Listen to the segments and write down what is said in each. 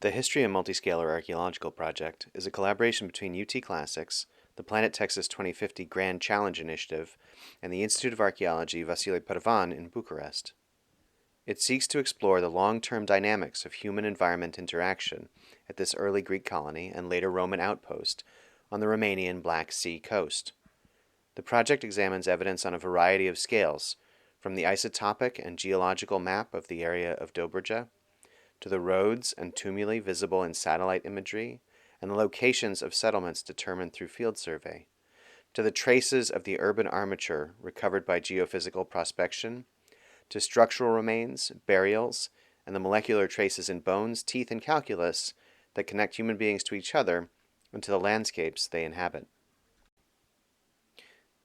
The Histria Multiscalar Archaeological Project is a collaboration between UT Classics, the Planet Texas 2050 Grand Challenge Initiative, and the Institute of Archaeology Vasile Pervan in Bucharest. It seeks to explore the long-term dynamics of human-environment interaction at this early Greek colony and later Roman outpost on the Romanian Black Sea coast. The project examines evidence on a variety of scales, from the isotopic and geological map of the area of Dobruja, to the roads and tumuli visible in satellite imagery, and the locations of settlements determined through field survey, to the traces of the urban armature recovered by geophysical prospection, to structural remains, burials, and the molecular traces in bones, teeth, and calculus that connect human beings to each other and to the landscapes they inhabit.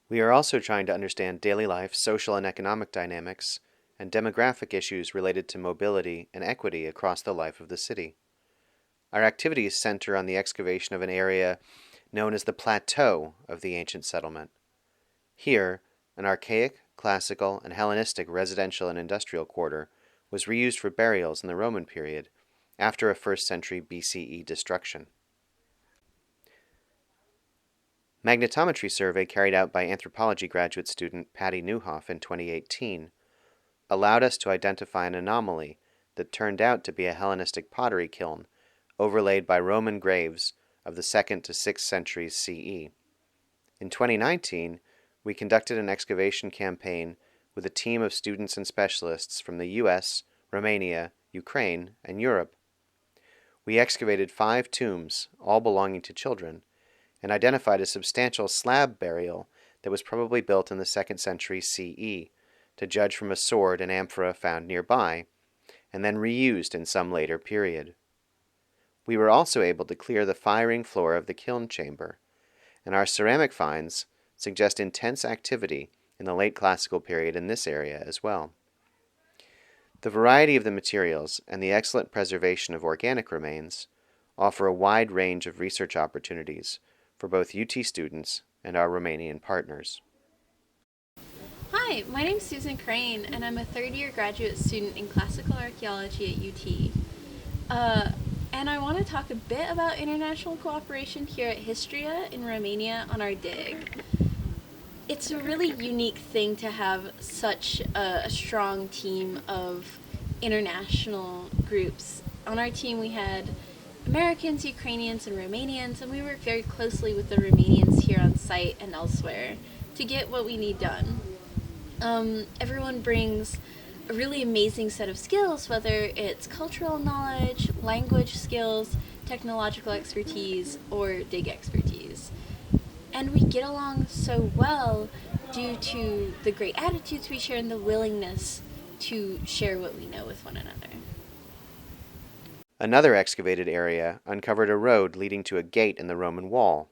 We are also trying to understand daily life, social and economic dynamics, and demographic issues related to mobility and equity across the life of the city. Our activities center on the excavation of an area known as the plateau of the ancient settlement. Here, an archaic, classical, and Hellenistic residential and industrial quarter was reused for burials in the Roman period after a 1st century BCE destruction. Magnetometry survey carried out by anthropology graduate student Patty Newhoff in 2018 allowed us to identify an anomaly that turned out to be a Hellenistic pottery kiln overlaid by Roman graves of the 2nd to 6th centuries CE. In 2019, we conducted an excavation campaign with a team of students and specialists from the US, Romania, Ukraine, and Europe. We excavated 5 tombs, all belonging to children, and identified a substantial slab burial that was probably built in the 2nd century CE, to judge from a sword and amphora found nearby, and then reused in some later period. We were also able to clear the firing floor of the kiln chamber, and our ceramic finds suggest intense activity in the late classical period in this area as well. The variety of the materials and the excellent preservation of organic remains offer a wide range of research opportunities for both UT students and our Romanian partners. Hi, my name's Susan Crane, and I'm a third-year graduate student in classical archaeology at UT. And I want to talk a bit about international cooperation here at Histria in Romania on our dig. It's a really unique thing to have such a strong team of international groups. On our team we had Americans, Ukrainians, and Romanians, and we work very closely with the Romanians here on site and elsewhere to get what we need done. Everyone brings a really amazing set of skills, whether it's cultural knowledge, language skills, technological expertise, or dig expertise. And we get along so well due to the great attitudes we share and the willingness to share what we know with one another. Another excavated area uncovered a road leading to a gate in the Roman wall,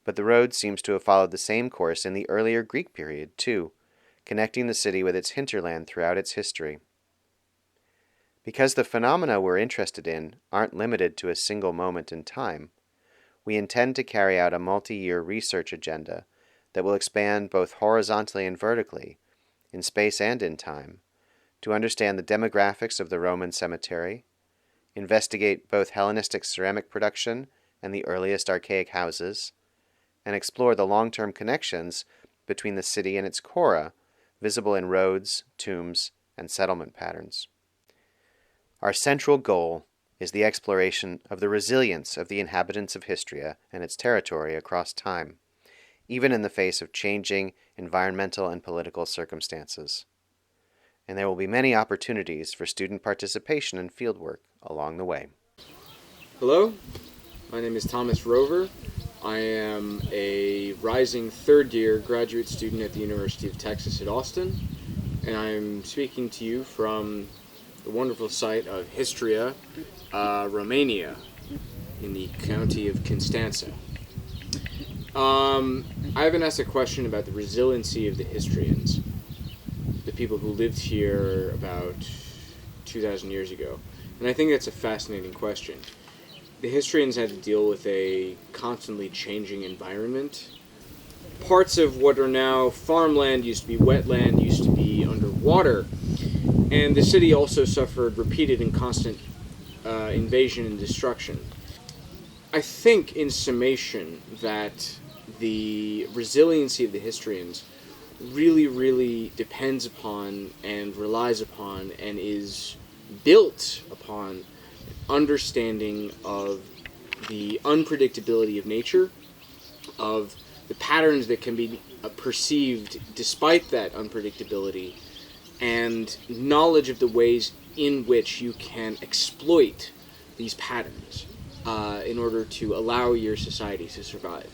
but the road seems to have followed the same course in the earlier Greek period, too, connecting the city with its hinterland throughout its history. Because the phenomena we're interested in aren't limited to a single moment in time, we intend to carry out a multi-year research agenda that will expand both horizontally and vertically, in space and in time, to understand the demographics of the Roman cemetery, investigate both Hellenistic ceramic production and the earliest archaic houses, and explore the long-term connections between the city and its chora, visible in roads, tombs, and settlement patterns. Our central goal is the exploration of the resilience of the inhabitants of Histria and its territory across time, even in the face of changing environmental and political circumstances. And there will be many opportunities for student participation and fieldwork along the way. Hello, my name is Thomas Rover. I am a rising third-year graduate student at the University of Texas at Austin, and I'm speaking to you from the wonderful site of Histria, Romania, in the county of Constanța. I've been asked a question about the resiliency of the Histrians, the people who lived here about 2,000 years ago, and I think that's a fascinating question. The Histrians had to deal with a constantly changing environment. Parts of what are now farmland used to be wetland, used to be underwater, and the city also suffered repeated and constant invasion and destruction. I think, in summation, that the resiliency of the Histrians really, really depends upon and relies upon and is built upon understanding of the unpredictability of nature, of the patterns that can be perceived despite that unpredictability, and knowledge of the ways in which you can exploit these patterns in order to allow your society to survive.